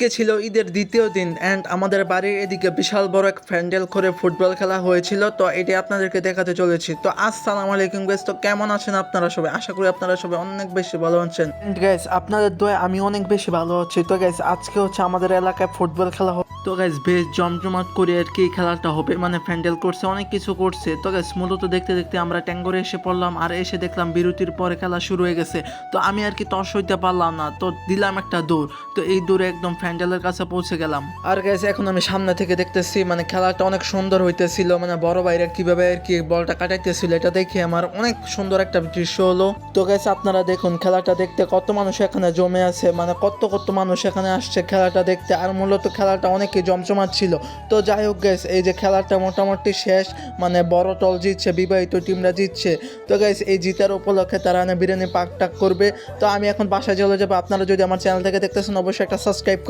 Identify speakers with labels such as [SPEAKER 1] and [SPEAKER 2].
[SPEAKER 1] আজকে ছিল ঈদের দ্বিতীয় দিন অ্যান্ড আমাদের বাড়ির এদিকে বিশাল বড় এক প্যান্ডেল করে ফুটবল খেলা হয়েছিল। তো এটি আপনাদেরকে দেখাতে চলেছি। তো আসসালামু আলাইকুম গাইস, তো কেমন আছেন আপনারা সবাই? আশা করি আপনারা সবাই অনেক বেশি ভালো আছেন। এন্ড গাইস, আপনাদের দোয়ায় আমি অনেক বেশি ভালো আছি। তো গাইস, আজকে হচ্ছে আমাদের এলাকায় ফুটবল খেলা হবে। তো গাইস, বেশ জমজমাট করে আর কি খেলাটা হবে, মানে প্যান্ডেল করছে, অনেক কিছু করছে। তো গাইস, মূলত দেখতে দেখতে আমরা ট্যাঙ্গরে এসে পড়লাম, আর এসে দেখলাম বিরতির পরে খেলা শুরু হয়ে গেছে। তো আমি আর কি তর সইতে পারলাম না, তো দিলাম একটা দৌড়। তো এই দৌড়ে একদম প্যান্ডেলের কাছে পৌঁছে গেলাম। আর গাইস, এখন আমি সামনে থেকে দেখতেছি মানে খেলাটা অনেক সুন্দর হইতেছিল, মানে বড় ভাইরা কিভাবে আর কি বলটা কাটাইতেছিল, এটা দেখে আমার অনেক সুন্দর একটা দৃশ্য হলো। তো গাইস, আপনারা দেখুন খেলাটা দেখতে কত মানুষ এখানে জমে আছে, মানে কত কত মানুষ এখানে আসছে খেলাটা দেখতে। আর মূলত খেলাটা অনেক জমজমাট ছিল। তো যাই হোক গাইস, এই যে খেলাটা মোটামুটি শেষ, মানে বড় দল জিতছে, বিবাহিত টিমরা জিতছে। তো গাইস, এই জিতার উপলক্ষে তারা বিরিয়ানি পাক টাক করবে। তো আমি এখন বাসায় চলে যাবো। আপনারা যদি আমার চ্যানেল থেকে দেখতেছেন অবশ্যই একটা সাবস্ক্রাইব করে